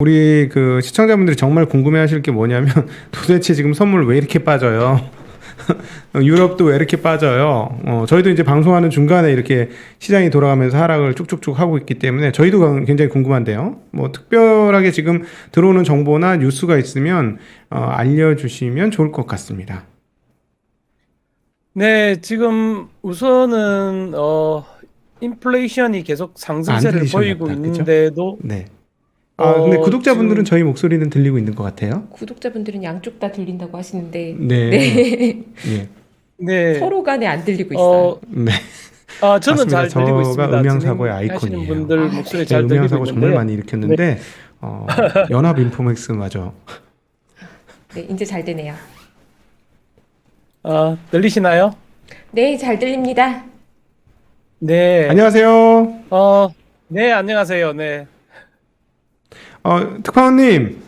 우리 그 시청자분들이 정말 궁금해하실 게 뭐냐면 도대체 지금 선물 왜 이렇게 빠져요? 유럽도 왜 이렇게 빠져요? 저희도 이제 방송하는 중간에 이렇게 시장이 돌아가면서 하락을 쭉쭉쭉 하고 있기 때문에 저희도 굉장히 궁금한데요. 뭐 특별하게 지금 들어오는 정보나 뉴스가 있으면 알려주시면 좋을 것 같습니다. 네, 지금 우선은 인플레이션이 계속 상승세를 보이고 들리셨나 보다. 그죠? 있는데도 네. 근데 구독자분들은 지금 저희 목소리는 들리고 있는 것 같아요. 구독자분들은 양쪽 다 들린다고 하시는데 네. 네. 예. 네, 서로 간에 안 들리고 있어요. 네. 저는 맞습니다. 잘 들리고 저가 있습니다. 음향사고의 진행하시는 아이콘이에요. 분들 아, 목소리 제가 잘 들리고 음향사고 정말 있는데요. 많이 일으켰는데 연합 인포맥스마저 네, 이제 잘 되네요. 들리시나요? 네, 잘 들립니다. 네, 안녕하세요. 네, 안녕하세요. 네, 특파원님,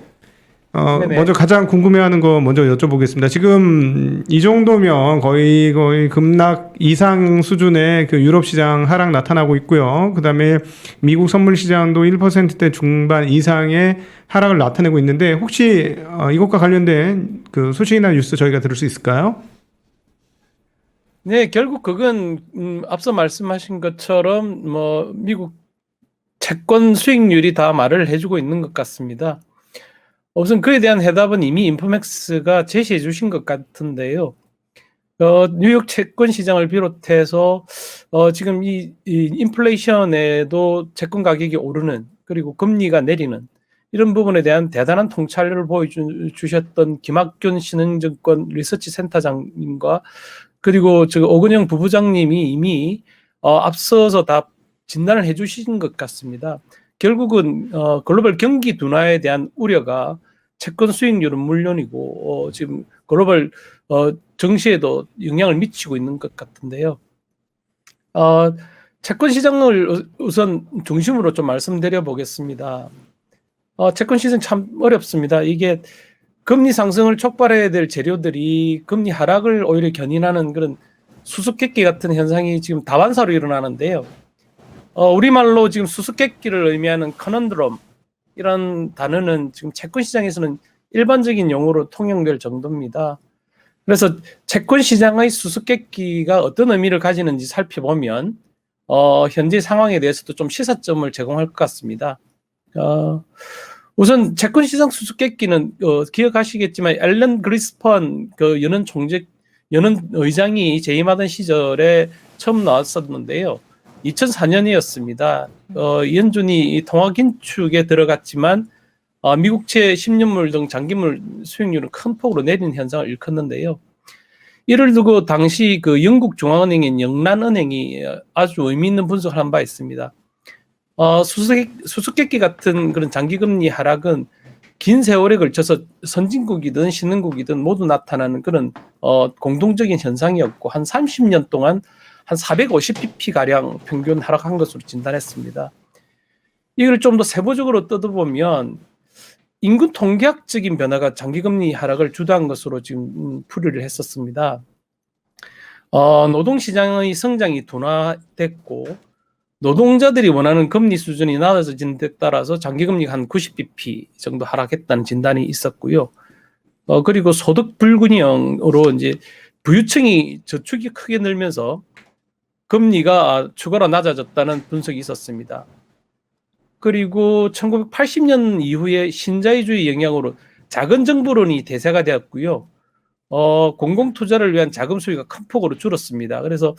네네. 먼저 가장 궁금해하는 거 먼저 여쭤보겠습니다. 지금 이 정도면 거의 급락 이상 수준의 그 유럽 시장 하락 나타나고 있고요. 그다음에 미국 선물 시장도 1%대 중반 이상의 하락을 나타내고 있는데 혹시 이것과 관련된 그 소식이나 뉴스 저희가 들을 수 있을까요? 네, 결국 그건 앞서 말씀하신 것처럼 뭐 미국 채권 수익률이 다 말을 해주고 있는 것 같습니다. 우선 그에 대한 해답은 이미 인포맥스가 제시해 주신 것 같은데요. 뉴욕 채권 시장을 비롯해서 지금 이 인플레이션에도 채권 가격이 오르는, 그리고 금리가 내리는 이런 부분에 대한 대단한 통찰력을 보여주셨던 김학균 신흥증권 리서치 센터장님과 그리고 오근영 부부장님이 이미 앞서서 다 진단을 해주신 것 같습니다. 결국은 글로벌 경기 둔화에 대한 우려가 채권 수익률은 물론이고 지금 글로벌 증시에도 영향을 미치고 있는 것 같은데요. 채권 시장을 우선 중심으로 좀 말씀드려 보겠습니다. 채권 시장 참 어렵습니다. 이게 금리 상승을 촉발해야 될 재료들이 금리 하락을 오히려 견인하는 그런 수수께끼 같은 현상이 지금 다반사로 일어나는데요. 우리말로 지금 수수께끼를 의미하는 커넌드럼 이런 단어는 지금 채권 시장에서는 일반적인 용어로 통용될 정도입니다. 그래서 채권 시장의 수수께끼가 어떤 의미를 가지는지 살펴보면 현재 상황에 대해서도 좀 시사점을 제공할 것 같습니다. 우선 채권 시장 수수께끼는 기억하시겠지만 앨런 그리스펀 그 연은 의장이 재임하던 시절에 처음 나왔었는데요. 2004년이었습니다. 연준이 통화 긴축에 들어갔지만 미국채 10년물 등 장기물 수익률은 큰 폭으로 내리는 현상을 일컫는데요. 이를 두고 당시 그 영국 중앙은행인 영란은행이 아주 의미 있는 분석을 한 바 있습니다. 수수께끼 같은 그런 장기금리 하락은 긴 세월에 걸쳐서 선진국이든 신흥국이든 모두 나타나는 그런 공동적인 현상이었고 한 30년 동안 한 450bp가량 평균 하락한 것으로 진단했습니다. 이걸 좀 더 세부적으로 뜯어보면 인구 통계학적인 변화가 장기금리 하락을 주도한 것으로 지금 풀이를 했었습니다. 노동시장의 성장이 둔화됐고 노동자들이 원하는 금리 수준이 낮아진 데 따라서 장기금리가 한 90bp 정도 하락했다는 진단이 있었고요. 그리고 소득 불균형으로 이제 부유층이 저축이 크게 늘면서 금리가 추가로 낮아졌다는 분석이 있었습니다. 그리고 1980년 이후에 신자유주의 영향으로 자금 정부론이 대세가 되었고요. 공공투자를 위한 자금 수요가 큰 폭으로 줄었습니다. 그래서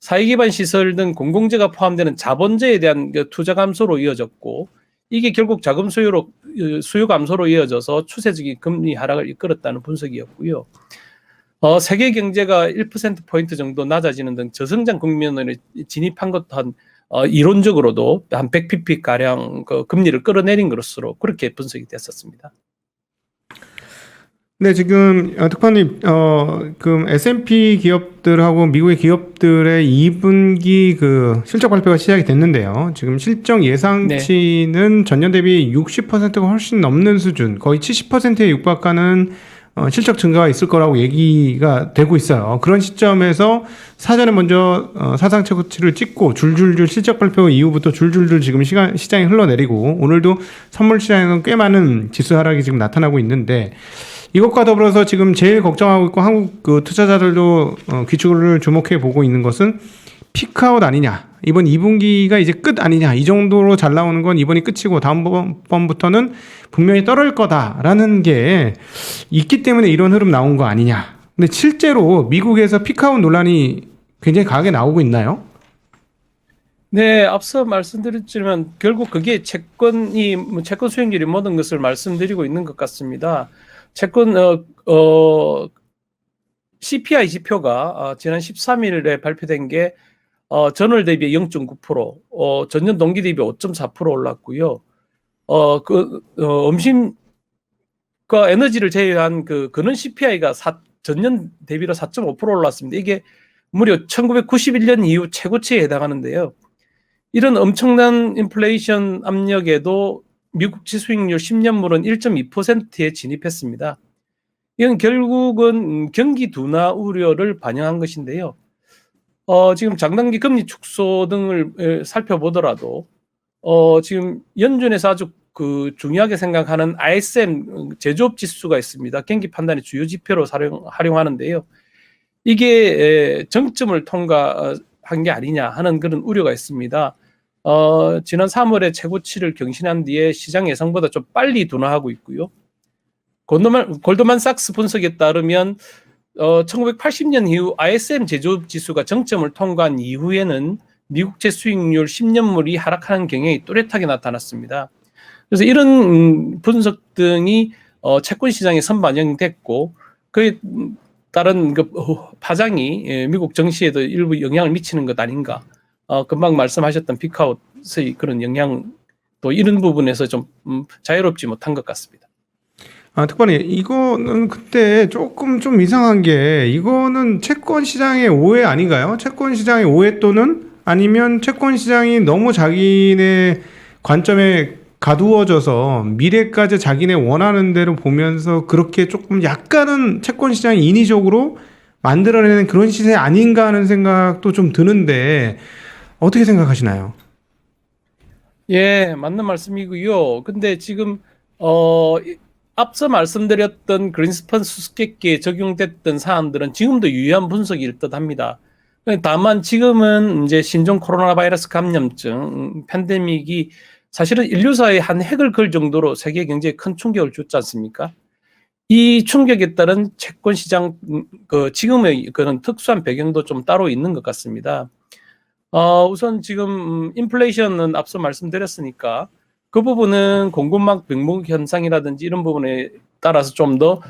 사회기반 시설 등 공공재가 포함되는 자본재에 대한 투자 감소로 이어졌고 이게 결국 자금 수요 감소로 이어져서 추세적인 금리 하락을 이끌었다는 분석이었고요. 세계 경제가 1%포인트 정도 낮아지는 등 저성장 국면으로 진입한 것도 한 이론적으로도 한 100bp가량 그 금리를 끌어내린 것으로 그렇게 분석이 됐었습니다. 네, 지금 특파님, 그 S&P 기업들하고 미국의 기업들의 2분기 그 실적 발표가 시작이 됐는데요. 지금 실적 예상치는 전년 대비 60%가 훨씬 넘는 수준, 거의 70%에 육박하는 실적 증가가 있을 거라고 얘기가 되고 있어요. 그런 시점에서 사전에 먼저 사상 최고치를 찍고 줄줄줄 실적 발표 이후부터 줄줄줄 지금 시장이 흘러내리고 오늘도 선물 시장에는 꽤 많은 지수 하락이 지금 나타나고 있는데 이것과 더불어서 지금 제일 걱정하고 있고 한국 그 투자자들도 귀추를 주목해 보고 있는 것은 피크아웃 아니냐. 이번 2분기가 이제 끝 아니냐. 이 정도로 잘 나오는 건 이번이 끝이고 다음번부터는 분명히 떨어질 거다라는 게 있기 때문에 이런 흐름 나온 거 아니냐. 근데 실제로 미국에서 피크아웃 논란이 굉장히 강하게 나오고 있나요? 네, 앞서 말씀드렸지만 결국 그게 채권 수익률이 모든 것을 말씀드리고 있는 것 같습니다. 채권 CPI 지표가 지난 13일에 발표된 게 전월 대비 0.9%, 전년 동기 대비 5.4% 올랐고요. 음식과 에너지를 제외한 그 근원 CPI가 전년 대비로 4.5% 올랐습니다. 이게 무려 1991년 이후 최고치에 해당하는데요. 이런 엄청난 인플레이션 압력에도 미국지 수익률 10년물은 1.2%에 진입했습니다. 이건 결국은 경기 둔화 우려를 반영한 것인데요. 지금 장단기 금리 축소 등을 살펴보더라도 지금 연준에서 아주 그 중요하게 생각하는 ISM 제조업 지수가 있습니다. 경기 판단의 주요 지표로 활용하는데요. 이게 정점을 통과한 게 아니냐 하는 그런 우려가 있습니다. 지난 3월에 최고치를 경신한 뒤에 시장 예상보다 좀 빨리 둔화하고 있고요. 골드만삭스 분석에 따르면 1980년 이후 ISM 제조업 지수가 정점을 통과한 이후에는 미국채 수익률 10년물이 하락하는 경향이 뚜렷하게 나타났습니다. 그래서 이런 분석 등이 채권 시장에 선반영됐고 그에 따른 그 파장이 미국 증시에도 일부 영향을 미치는 것 아닌가. 금방 말씀하셨던 피크아웃의 그런 영향 또 이런 부분에서 좀 자유롭지 못한 것 같습니다. 특별히 이거는 그때 조금 좀 이상한 게 이거는 채권 시장의 오해 아닌가요? 채권 시장의 오해 또는 아니면 채권 시장이 너무 자기네 관점에 가두어져서 미래까지 자기네 원하는 대로 보면서 그렇게 조금 약간은 채권 시장이 인위적으로 만들어내는 그런 시세 아닌가 하는 생각도 좀 드는데 어떻게 생각하시나요? 예, 맞는 말씀이고요. 근데 지금 앞서 말씀드렸던 그린스판 수수께끼에 적용됐던 사안들은 지금도 유효한 분석일 듯합니다. 다만 지금은 이제 신종 코로나 바이러스 감염증 팬데믹이 사실은 인류사에 한 획을 그을 정도로 세계 경제에 큰 충격을 줬지 않습니까? 이 충격에 따른 채권 시장 지금의 그런 특수한 배경도 좀 따로 있는 것 같습니다. 우선 지금 인플레이션은 앞서 말씀드렸으니까 그 부분은 공급망 병목 현상이라든지 이런 부분에 따라서 좀 더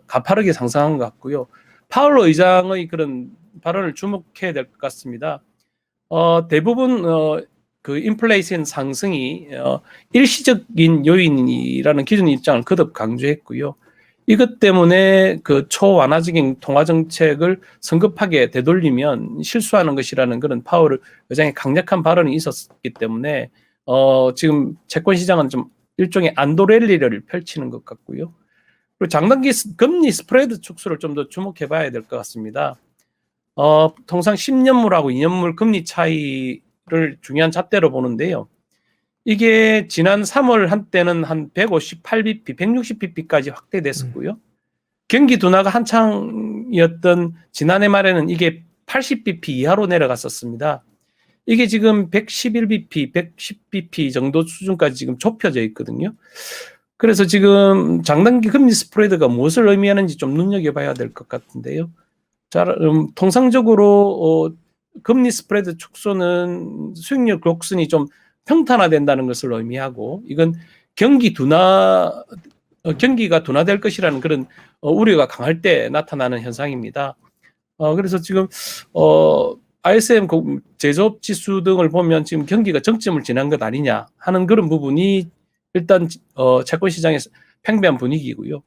가파르게 상승한 것 같고요. 파월 의장의 그런 발언을 주목해야 될 것 같습니다. 대부분 그 인플레이션 상승이 일시적인 요인이라는 기존 입장을 거듭 강조했고요. 이것 때문에 그 초완화적인 통화 정책을 성급하게 되돌리면 실수하는 것이라는 그런 파월 의장의 강력한 발언이 있었기 때문에 지금 채권 시장은 좀 일종의 안도랠리를 펼치는 것 같고요. 그리고 장단기 금리 스프레드 축소를 좀 더 주목해 봐야 될 것 같습니다. 통상 10년물하고 2년물 금리 차이를 중요한 잣대로 보는데요. 이게 지난 3월 한때는 한 158bp, 160bp까지 확대됐었고요. 경기 둔화가 한창이었던 지난해 말에는 이게 80bp 이하로 내려갔었습니다. 이게 지금 111bp, 110bp 정도 수준까지 지금 좁혀져 있거든요. 그래서 지금 장단기 금리 스프레드가 무엇을 의미하는지 좀 눈여겨봐야 될 것 같은데요. 통상적으로 금리 스프레드 축소는 수익률 곡선이 좀 평탄화된다는 것을 의미하고 이건 경기가 둔화될 것이라는 그런 우려가 강할 때 나타나는 현상입니다. 그래서 지금 ISM 제조업 지수 등을 보면 지금 경기가 정점을 지난 것 아니냐 하는 그런 부분이 일단 채권 시장에서 팽배한 분위기고요.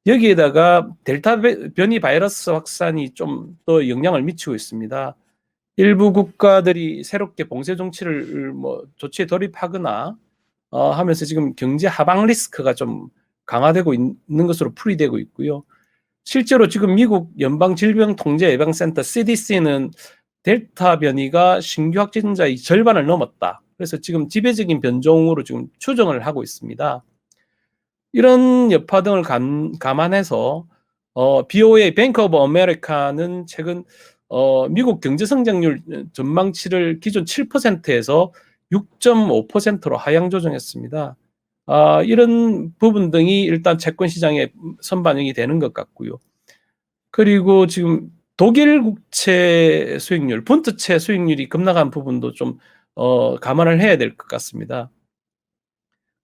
여기에다가 델타 변이 바이러스 확산이 좀 더 영향을 미치고 있습니다. 일부 국가들이 새롭게 봉쇄 조치에 돌입하거나 하면서 지금 경제 하방 리스크가 좀 강화되고 있는 것으로 풀이되고 있고요. 실제로 지금 미국 연방질병통제예방센터 CDC는 델타 변이가 신규 확진자의 절반을 넘었다. 그래서 지금 지배적인 변종으로 지금 추정을 하고 있습니다. 이런 여파 등을 감안해서 BOA 뱅크 오브 아메리카는 최근 미국 경제 성장률 전망치를 기존 7%에서 6.5%로 하향 조정했습니다. 이런 부분 등이 일단 채권 시장에 선반영이 되는 것 같고요. 그리고 지금 독일 국채 수익률, 분트채 수익률이 급락한 부분도 좀 감안을 해야 될 것 같습니다.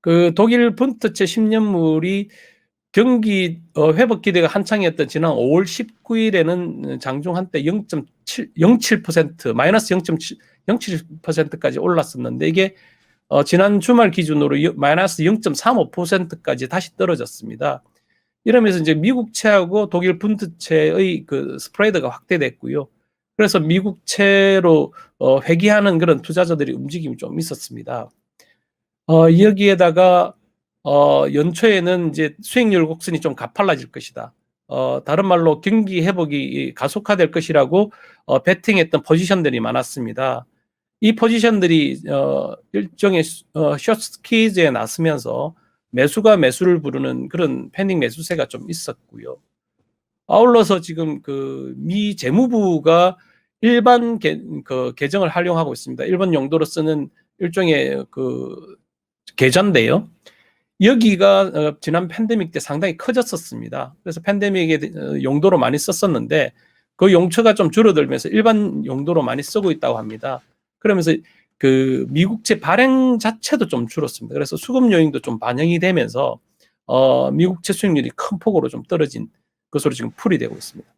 그 독일 분트채 10년물이 경기 회복 기대가 한창이었던 지난 5월 19일에는 장중 한때 0.07% 마이너스 0.07%까지 올랐었는데 이게 지난 주말 기준으로 마이너스 0.35%까지 다시 떨어졌습니다. 이러면서 이제 미국채하고 독일 분트채의 그 스프레드가 확대됐고요. 그래서 미국채로 회귀하는 그런 투자자들이 움직임이 좀 있었습니다. 여기에다가 연초에는 이제 수익률 곡선이 좀 가팔라질 것이다. 다른 말로 경기 회복이 가속화될 것이라고 베팅했던 포지션들이 많았습니다. 이 포지션들이 일종의 숏스퀴즈에 나서면서 매수가 매수를 부르는 그런 패닉 매수세가 좀 있었고요. 아울러서 지금 그 미 재무부가 일반 계정을 활용하고 있습니다. 일본 용도로 쓰는 일종의 그 계좌인데요. 여기가 지난 팬데믹 때 상당히 커졌었습니다. 그래서 팬데믹의 용도로 많이 썼었는데 그 용처가 좀 줄어들면서 일반 용도로 많이 쓰고 있다고 합니다. 그러면서 그 미국채 발행 자체도 좀 줄었습니다. 그래서 수급 요인도 좀 반영이 되면서 미국채 수익률이 큰 폭으로 좀 떨어진 것으로 지금 풀이되고 있습니다.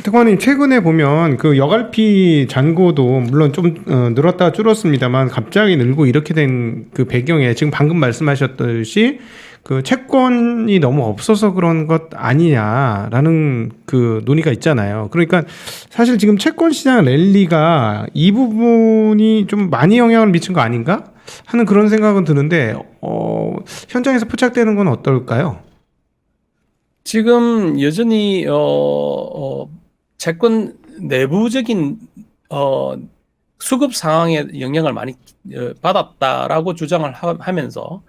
특파원님 최근에 보면 그 여갈피 잔고도 물론 좀 늘었다가 줄었습니다만 갑자기 늘고 이렇게 된 그 배경에 지금 방금 말씀하셨듯이 그 채권이 너무 없어서 그런 것 아니냐라는 그 논의가 있잖아요. 그러니까 사실 지금 채권 시장 랠리가 이 부분이 좀 많이 영향을 미친 거 아닌가 하는 그런 생각은 드는데 현장에서 포착되는 건 어떨까요? 지금 여전히 채권 내부적인 수급 상황에 영향을 많이 받았다라고 주장을 하면서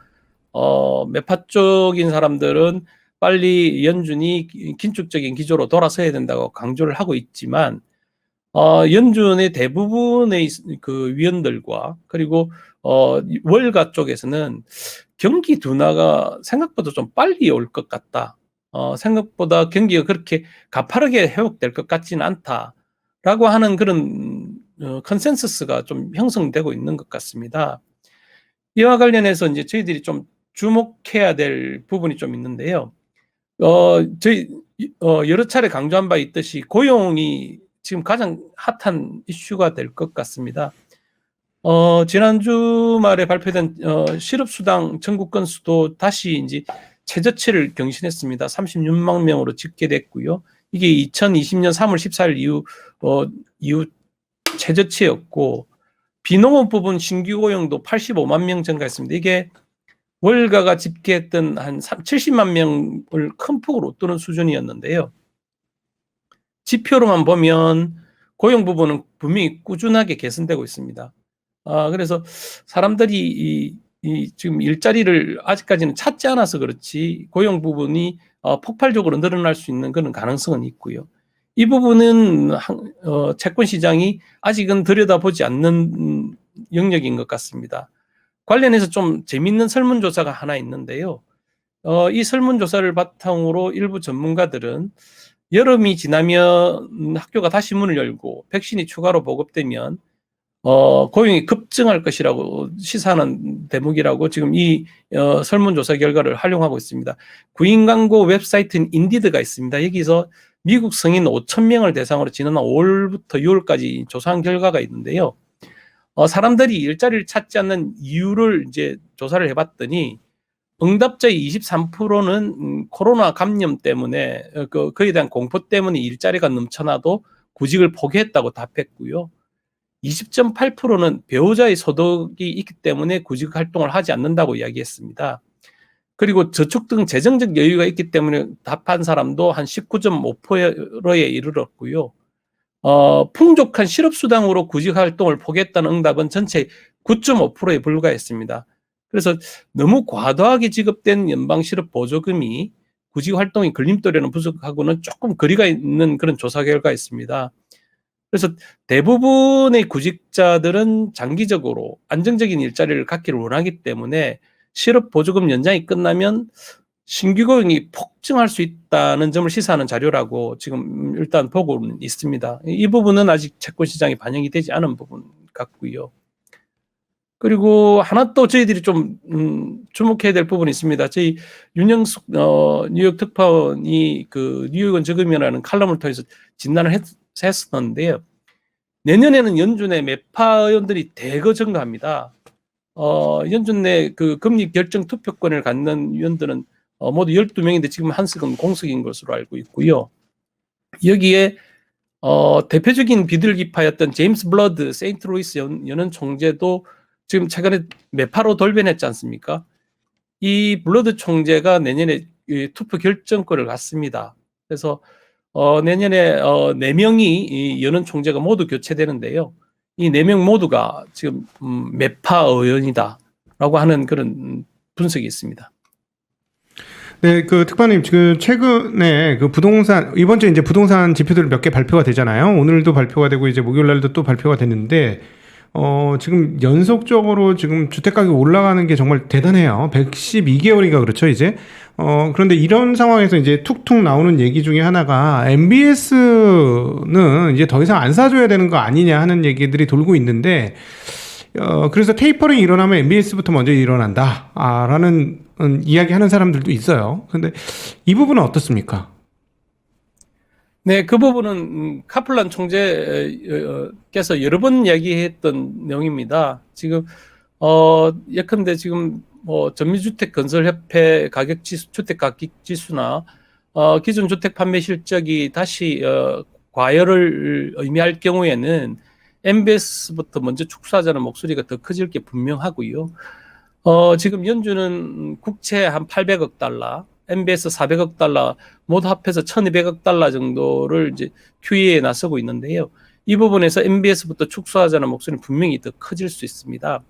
매파 쪽인 사람들은 빨리 연준이 긴축적인 기조로 돌아서야 된다고 강조를 하고 있지만 연준의 대부분의 그 위원들과 그리고 월가 쪽에서는 경기 둔화가 생각보다 좀 빨리 올 것 같다. 생각보다 경기가 그렇게 가파르게 회복될 것 같지는 않다라고 하는 그런 컨센서스가 좀 형성되고 있는 것 같습니다. 이와 관련해서 이제 저희들이 좀 주목해야 될 부분이 좀 있는데요. 저희 여러 차례 강조한 바 있듯이 고용이 지금 가장 핫한 이슈가 될 것 같습니다. 지난 주말에 발표된 실업수당 청구 건수도 다시 이제 최저치를 경신했습니다. 36만 명으로 집계됐고요. 이게 2020년 3월 14일 이후 최저치였고 비농업 부분 신규 고용도 85만 명 증가했습니다. 이게 월가가 집계했던 한 70만 명을 큰 폭으로 웃도는 수준이었는데요. 지표로만 보면 고용 부분은 분명히 꾸준하게 개선되고 있습니다. 그래서 사람들이 지금 일자리를 아직까지는 찾지 않아서 그렇지 고용 부분이 폭발적으로 늘어날 수 있는 그런 가능성은 있고요. 이 부분은 채권 시장이 아직은 들여다보지 않는 영역인 것 같습니다. 관련해서 좀 재밌는 설문조사가 하나 있는데요. 이 설문조사를 바탕으로 일부 전문가들은 여름이 지나면 학교가 다시 문을 열고 백신이 추가로 보급되면 고용이 급증할 것이라고 시사하는 대목이라고 지금 이 설문조사 결과를 활용하고 있습니다. 구인 광고 웹사이트인 인디드가 있습니다. 여기서 미국 성인 5,000명을 대상으로 지난 5월부터 6월까지 조사한 결과가 있는데요. 사람들이 일자리를 찾지 않는 이유를 이제 조사를 해봤더니 응답자의 23%는 코로나 감염 때문에 그에 대한 공포 때문에 일자리가 넘쳐나도 구직을 포기했다고 답했고요. 20.8%는 배우자의 소득이 있기 때문에 구직 활동을 하지 않는다고 이야기했습니다. 그리고 저축 등 재정적 여유가 있기 때문에 답한 사람도 한 19.5%에 이르렀고요. 풍족한 실업수당으로 구직 활동을 포기했다는 응답은 전체 9.5%에 불과했습니다. 그래서 너무 과도하게 지급된 연방실업보조금이 구직 활동의 걸림돌에는 부족하고는 조금 거리가 있는 그런 조사 결과였습니다. 그래서 대부분의 구직자들은 장기적으로 안정적인 일자리를 갖기를 원하기 때문에 실업보조금 연장이 끝나면 신규 고용이 폭증할 수 있다는 점을 시사하는 자료라고 지금 일단 보고는 있습니다. 이 부분은 아직 채권 시장에 반영이 되지 않은 부분 같고요. 그리고 하나 또 저희들이 좀 주목해야 될 부분이 있습니다. 저희 윤영숙 뉴욕 특파원이 그 뉴욕은 저금이라는 칼럼을 통해서 진단을 했었는데요. 내년에는 연준의 매파 의원들이 대거 증가합니다. 연준 내 그 금리 결정 투표권을 갖는 위원들은 모두 12명인데 지금 한석은 공석인 것으로 알고 있고요. 여기에 대표적인 비둘기파였던 제임스 블러드 세인트루이스 연은 총재도 지금 최근에 매파로 돌변했지 않습니까? 이 블러드 총재가 내년에 투표 결정권을 갖습니다. 그래서 내년에 4명이 이 연은 총재가 모두 교체되는데요. 이 4명 모두가 지금 매파 의원이다라고 하는 그런 분석이 있습니다. 네, 그 특파님 지금 최근에 그 부동산 이번 주에 이제 부동산 지표들 몇 개 발표가 되잖아요. 오늘도 발표가 되고 이제 목요일 날도 또 발표가 됐는데 지금 연속적으로 지금 주택 가격이 올라가는 게 정말 대단해요. 112개월인가 그렇죠, 이제. 그런데 이런 상황에서 이제 툭툭 나오는 얘기 중에 하나가 MBS는 이제 더 이상 안 사줘야 되는 거 아니냐 하는 얘기들이 돌고 있는데 그래서 테이퍼링이 일어나면 MBS부터 먼저 일어난다. 라는 이야기 하는 사람들도 있어요. 근데 이 부분은 어떻습니까? 네, 그 부분은 카플란 총재께서 여러 번 이야기했던 내용입니다. 지금 예컨대 지금 뭐 전미주택 건설협회 가격지수, 주택 가격지수나 기존 주택 판매 실적이 다시 과열을 의미할 경우에는 MBS부터 먼저 축소하자는 목소리가 더 커질 게 분명하고요. 지금 연준은 국채 한 800억 달러, MBS 400억 달러 모두 합해서 1200억 달러 정도를 이제 QE에 나서고 있는데요. 이 부분에서 MBS부터 축소하자는 목소리는 분명히 더 커질 수 있습니다.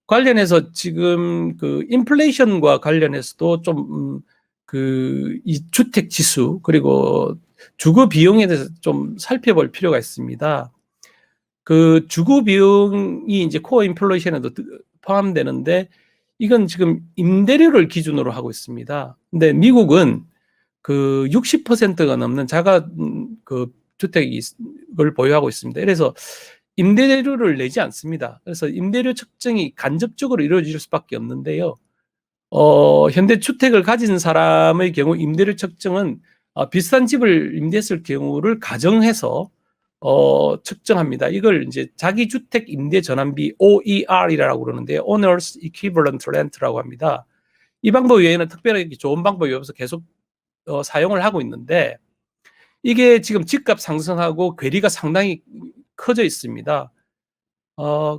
관련해서 지금 그 인플레이션과 관련해서도 좀 이 주택 지수 그리고 주거 비용에 대해서 좀 살펴볼 필요가 있습니다. 그 주거 비용이 이제 코어 인플레이션에도 포함되는데 이건 지금 임대료를 기준으로 하고 있습니다. 근데 미국은 그 60%가 넘는 자가 그 주택을 보유하고 있습니다. 그래서 임대료를 내지 않습니다. 그래서 임대료 측정이 간접적으로 이루어질 수밖에 없는데요. 현대 주택을 가진 사람의 경우 임대료 측정은 비싼 집을 임대했을 경우를 가정해서 측정합니다. 이걸 이제 자기 주택 임대 전환비 OER이라고 그러는데요. Owners Equivalent Rent라고 합니다. 이 방법 외에는 특별하게 좋은 방법이 없어서 계속 사용을 하고 있는데 이게 지금 집값 상승하고 괴리가 상당히 커져 있습니다.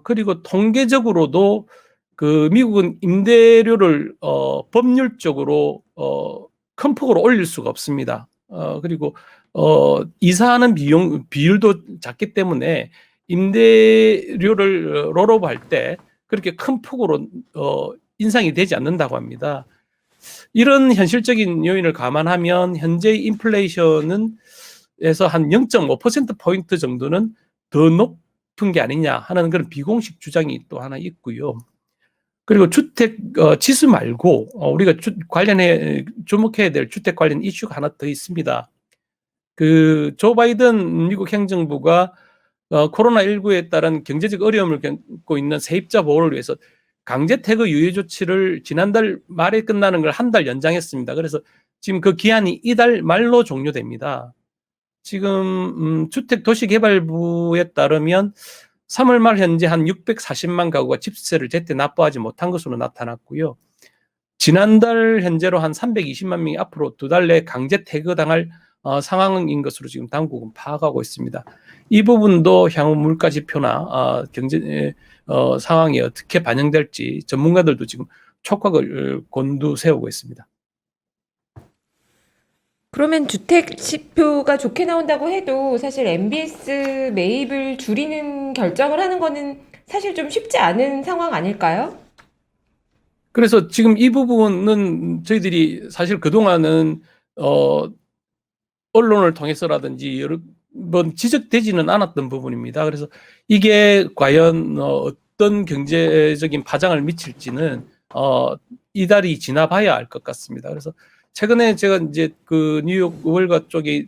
그리고 통계적으로도 그 미국은 임대료를 법률적으로 큰 폭으로 올릴 수가 없습니다. 그리고 이사하는 비율도 작기 때문에 임대료를 롤오버 할 때 그렇게 큰 폭으로 인상이 되지 않는다고 합니다. 이런 현실적인 요인을 감안하면 현재 인플레이션은 에서 한 0.5%포인트 정도는 더 높은 게 아니냐 하는 그런 비공식 주장이 또 하나 있고요. 그리고 주택 지수 말고 우리가 관련해 주목해야 될 주택 관련 이슈가 하나 더 있습니다. 그 조 바이든 미국 행정부가 코로나19에 따른 경제적 어려움을 겪고 있는 세입자 보호를 위해서 강제 퇴거 유예 조치를 지난달 말에 끝나는 걸 한 달 연장했습니다. 그래서 지금 그 기한이 이달 말로 종료됩니다. 지금 주택도시개발부에 따르면 3월 말 현재 한 640만 가구가 집세를 제때 납부하지 못한 것으로 나타났고요. 지난달 현재로 한 320만 명이 앞으로 2달 내에 강제 퇴거당할 상황인 것으로 지금 당국은 파악하고 있습니다. 이 부분도 향후 물가 지표나 경제 상황이 어떻게 반영될지 전문가들도 지금 촉각을 곤두세우고 있습니다. 그러면 주택 지표가 좋게 나온다고 해도 사실 MBS 매입을 줄이는 결정을 하는 거는 사실 좀 쉽지 않은 상황 아닐까요? 그래서 지금 이 부분은 저희들이 사실 그동안은 언론을 통해서라든지 여러 번 지적되지는 않았던 부분입니다. 그래서 이게 과연 어떤 경제적인 파장을 미칠지는 이달이 지나봐야 알 것 같습니다. 그래서 최근에 제가 이제 그 뉴욕 월가 쪽에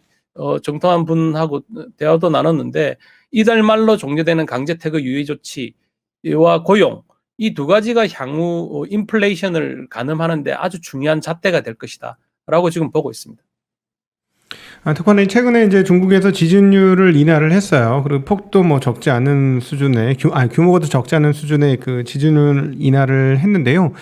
정통한 분하고 대화도 나눴는데 이달 말로 종료되는 강제퇴거 유예 조치와 고용 이 두 가지가 향후 인플레이션을 가늠하는데 아주 중요한 잣대가 될 것이다라고 지금 보고 있습니다. 특파원님 최근에 이제 중국에서 지진율을 인하를 했어요. 그리고 폭도 뭐 적지 않은 수준의 규모가 더 적지 않은 수준의 그 지진율 인하를 했는데요.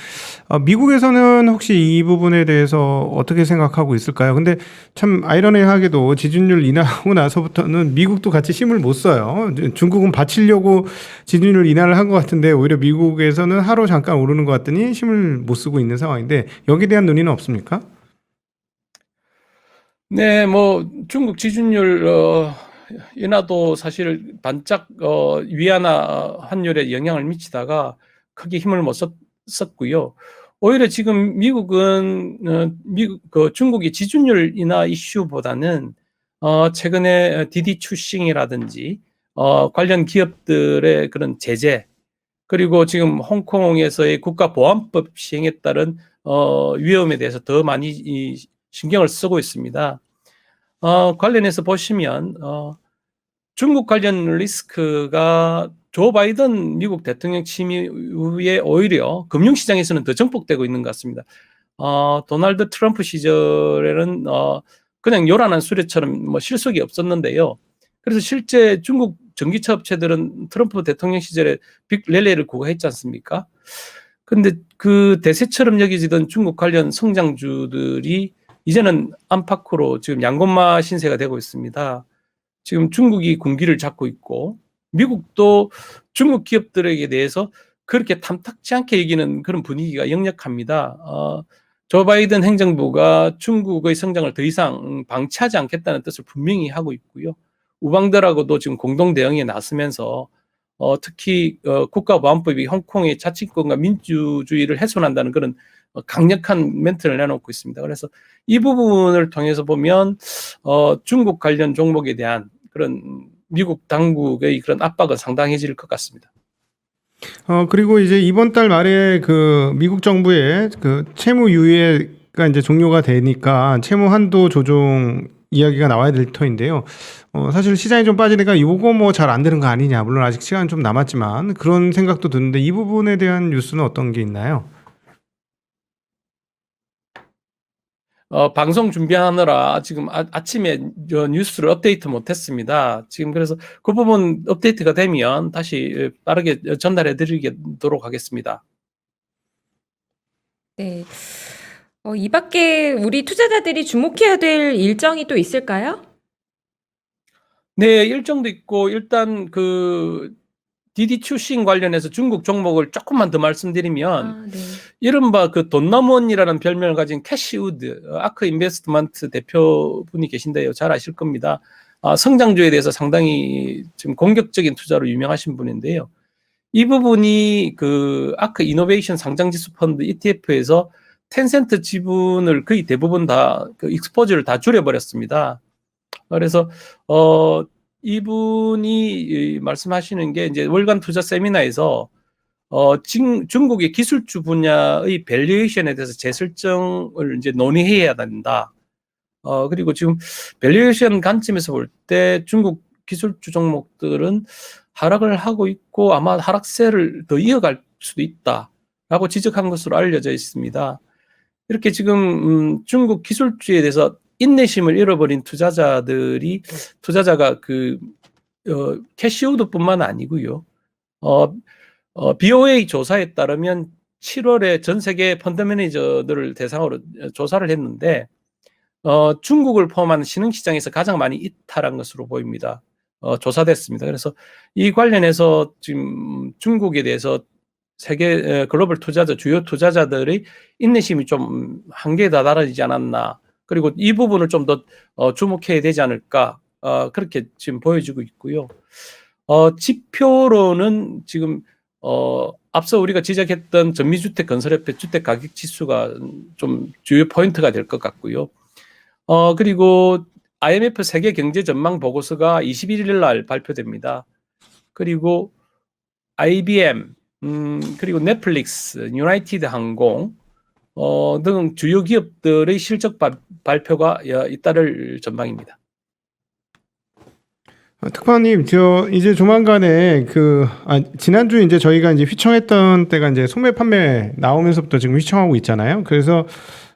미국에서는 혹시 이 부분에 대해서 어떻게 생각하고 있을까요? 근데 참 아이러니하게도 지진율 인하하고 나서부터는 미국도 같이 힘을 못 써요. 중국은 받치려고 지진율 인하를 한 것 같은데 오히려 미국에서는 하루 잠깐 오르는 것 같더니 힘을 못 쓰고 있는 상황인데 여기에 대한 논의는 없습니까? 네, 뭐 중국 지준율 인하도 사실 반짝 위안화 환율에 영향을 미치다가 크게 힘을 못 썼고요. 오히려 지금 미국은 중국의 지준율 인하 이슈보다는 최근에 디디 추싱이라든지 관련 기업들의 그런 제재 그리고 지금 홍콩에서의 국가보안법 시행에 따른 위험에 대해서 더 많이 신경을 쓰고 있습니다. 관련해서 보시면 중국 관련 리스크가 조 바이든 미국 대통령 취임 이후에 오히려 금융시장에서는 더 증폭되고 있는 것 같습니다. 도널드 트럼프 시절에는 그냥 요란한 수레처럼 뭐 실속이 없었는데요. 그래서 실제 중국 전기차 업체들은 트럼프 대통령 시절에 빅 랠리를 구가했지 않습니까? 근데 그 대세처럼 여겨지던 중국 관련 성장주들이 이제는 안팎으로 지금 양곤마 신세가 되고 있습니다. 지금 중국이 군기를 잡고 있고 미국도 중국 기업들에게 대해서 그렇게 탐탁지 않게 여기는 그런 분위기가 역력합니다. 조 바이든 행정부가 중국의 성장을 더 이상 방치하지 않겠다는 뜻을 분명히 하고 있고요. 우방들하고도 지금 공동 대응에 나서면서 특히 국가보안법이 홍콩의 자치권과 민주주의를 훼손한다는 그런 강력한 멘트를 내놓고 있습니다. 그래서 이 부분을 통해서 보면 중국 관련 종목에 대한 그런 미국 당국의 그런 압박은 상당해질 것 같습니다. 그리고 이제 이번 달 말에 그 미국 정부의 그 채무 유예가 이제 종료가 되니까 채무 한도 조정 이야기가 나와야 될 터인데요. 사실 시장이 좀 빠지니까 요거 뭐 잘 안 되는 거 아니냐. 물론 아직 시간 좀 남았지만 그런 생각도 드는데 이 부분에 대한 뉴스는 어떤 게 있나요? 방송 준비하느라 지금 아침에 뉴스를 업데이트 못했습니다. 지금 그래서 그 부분 업데이트가 되면 다시 빠르게 전달해 드리도록 하겠습니다. 네. 이 밖에 우리 투자자들이 주목해야 될 일정이 또 있을까요? 네, 일정도 있고 일단 그 디디 추싱 관련해서 중국 종목을 조금만 더 말씀드리면 네. 이른바 그 돈남원이라는 별명을 가진 캐시 우드 아크 인베스트먼트 대표분이 계신데요. 잘 아실 겁니다. 성장주에 대해서 상당히 지금 공격적인 투자로 유명하신 분인데요. 이 부분이 그 아크 이노베이션 상장지수 펀드 ETF에서 텐센트 지분을 거의 대부분 다 그 익스포즈를 다 줄여버렸습니다. 그래서 이분이 말씀하시는 게 이제 월간 투자 세미나에서 중국의 기술주 분야의 밸류에이션에 대해서 재설정을 이제 논의해야 된다. 그리고 지금 밸류에이션 관점에서 볼 때 중국 기술주 종목들은 하락을 하고 있고 아마 하락세를 더 이어갈 수도 있다라고 지적한 것으로 알려져 있습니다. 이렇게 지금 중국 기술주에 대해서 인내심을 잃어버린 투자자가 그 캐시우드뿐만 아니고요. BOA 조사에 따르면 7월에 전 세계 펀드 매니저들을 대상으로 조사를 했는데 중국을 포함한 신흥시장에서 가장 많이 이탈한 것으로 보입니다. 조사됐습니다. 그래서 이 관련해서 지금 중국에 대해서 세계 글로벌 투자자 주요 투자자들의 인내심이 좀 한계에 다다르지 않았나. 그리고 이 부분을 좀 더 주목해야 되지 않을까. 그렇게 지금 보여지고 있고요. 지표로는 지금 앞서 우리가 지적했던 전미주택 건설협회 주택 가격 지수가 좀 주요 포인트가 될 것 같고요. 그리고 IMF 세계 경제 전망 보고서가 21일 날 발표됩니다. 그리고 IBM, 그리고 넷플릭스, 유나이티드 항공 등 주요 기업들의 실적 발표가 잇따를 전망입니다. 특파원님, 저 이제 조만간에 지난주 이제 저희가 이제 휘청했던 때가 이제 소매 판매 나오면서부터 지금 휘청하고 있잖아요. 그래서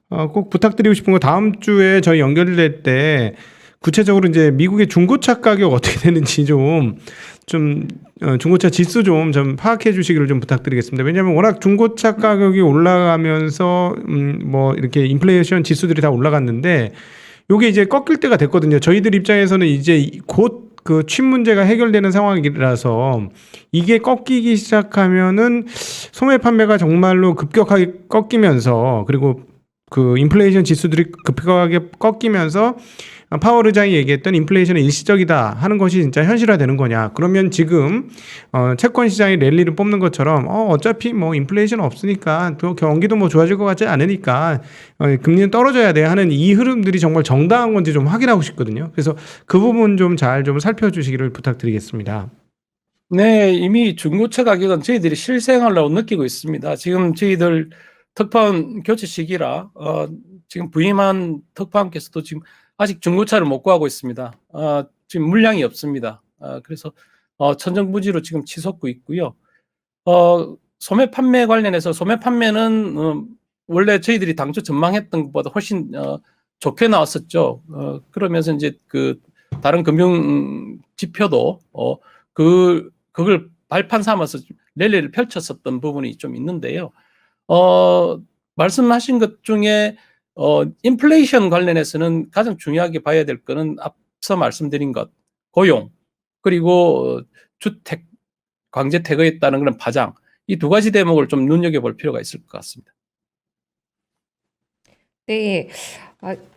꼭 부탁드리고 싶은 거 다음 주에 저희 연결될 때 구체적으로 이제 미국의 중고차 가격 어떻게 되는지 좀 중고차 지수 좀 파악해 주시기를 좀 부탁드리겠습니다. 왜냐하면 워낙 중고차 가격이 올라가면서 뭐 이렇게 인플레이션 지수들이 다 올라갔는데 요게 이제 꺾일 때가 됐거든요. 저희들 입장에서는 이제 곧 그 칩 문제가 해결되는 상황이라서 이게 꺾이기 시작하면은 소매 판매가 정말로 급격하게 꺾이면서 그리고 그 인플레이션 지수들이 급격하게 꺾이면서 파월 의장이 얘기했던 인플레이션은 일시적이다 하는 것이 진짜 현실화되는 거냐. 그러면 지금 채권 시장이 랠리를 뽑는 것처럼 어차피 뭐 인플레이션 없으니까 또 경기도 뭐 좋아질 것 같지 않으니까 금리는 떨어져야 돼 하는 이 흐름들이 정말 정당한 건지 좀 확인하고 싶거든요. 그래서 그 부분 좀 잘 좀 살펴주시기를 부탁드리겠습니다. 네, 이미 중고차 가격은 저희들이 실생활로 느끼고 있습니다. 지금 저희들 특파원 교체 시기라 지금 부임한 특파원께서도 지금 아직 중고차를 못 구하고 있습니다. 지금 물량이 없습니다. 그래서 천정부지로 지금 치솟고 있고요. 소매 판매 관련해서 소매 판매는 원래 저희들이 당초 전망했던 것보다 훨씬 좋게 나왔었죠. 그러면서 이제 그 다른 금융 지표도 그걸 발판 삼아서 랠리를 펼쳤었던 부분이 좀 있는데요. 말씀하신 것 중에 인플레이션 관련해서는 가장 중요하게 봐야 될 거는 앞서 말씀드린 것, 고용, 그리고 주택, 강제 퇴거에 따른 그런 파장, 이 두 가지 대목을 좀 눈여겨볼 필요가 있을 것 같습니다. 네.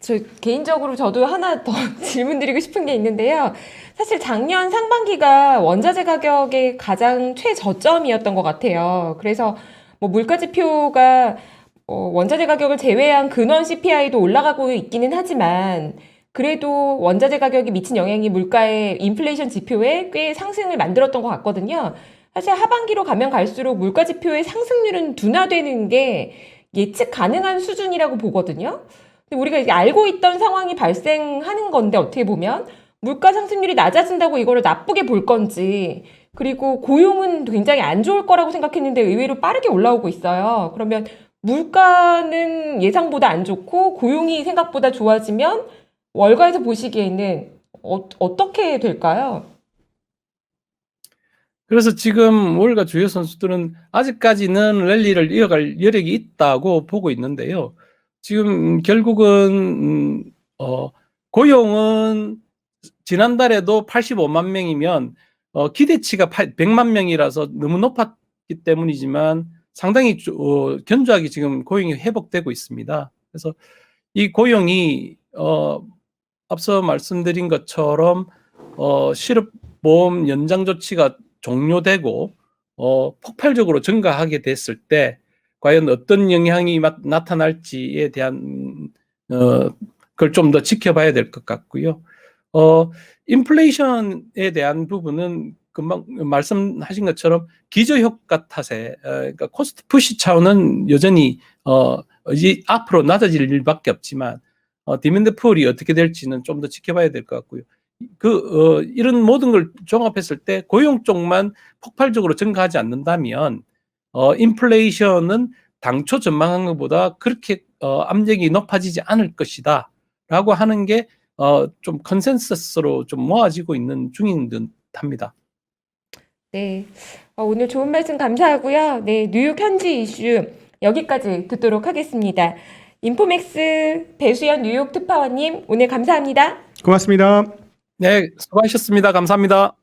저 개인적으로 저도 하나 더 질문드리고 싶은 게 있는데요. 사실 작년 상반기가 원자재 가격의 가장 최저점이었던 것 같아요. 그래서 뭐 물가 지표가 원자재 가격을 제외한 근원 CPI도 올라가고 있기는 하지만 그래도 원자재 가격이 미친 영향이 물가의 인플레이션 지표에 꽤 상승을 만들었던 것 같거든요. 사실 하반기로 가면 갈수록 물가 지표의 상승률은 둔화되는 게 예측 가능한 수준이라고 보거든요. 근데 우리가 이제 알고 있던 상황이 발생하는 건데 어떻게 보면 물가 상승률이 낮아진다고 이거를 나쁘게 볼 건지 그리고 고용은 굉장히 안 좋을 거라고 생각했는데 의외로 빠르게 올라오고 있어요. 그러면 물가는 예상보다 안 좋고 고용이 생각보다 좋아지면 월가에서 보시기에는 어떻게 될까요? 그래서 지금 월가 주요 선수들은 아직까지는 랠리를 이어갈 여력이 있다고 보고 있는데요. 지금 결국은 고용은 지난달에도 85만 명이면 기대치가 100만 명이라서 너무 높았기 때문이지만 상당히 견조하게 지금 고용이 회복되고 있습니다. 그래서 이 고용이 앞서 말씀드린 것처럼 실업보험 연장 조치가 종료되고 폭발적으로 증가하게 됐을 때 과연 어떤 영향이 나타날지에 대한 걸 좀 더 지켜봐야 될 것 같고요. 인플레이션에 대한 부분은 금방 말씀하신 것처럼 기저효과 탓에 그러니까 코스트 푸시 차원은 여전히 이제 앞으로 낮아질 일밖에 없지만 디맨드 풀이 어떻게 될지는 좀 더 지켜봐야 될 것 같고요. 이런 모든 걸 종합했을 때 고용 쪽만 폭발적으로 증가하지 않는다면 인플레이션은 당초 전망한 것보다 그렇게 압력이 높아지지 않을 것이다라고 하는 게 좀 컨센서스로 좀 모아지고 있는 중인 듯합니다. 네. 오늘 좋은 말씀 감사하고요. 네, 뉴욕 현지 이슈 여기까지 듣도록 하겠습니다. 인포맥스 배수연 뉴욕 특파원님 오늘 감사합니다. 고맙습니다. 네, 수고하셨습니다. 감사합니다.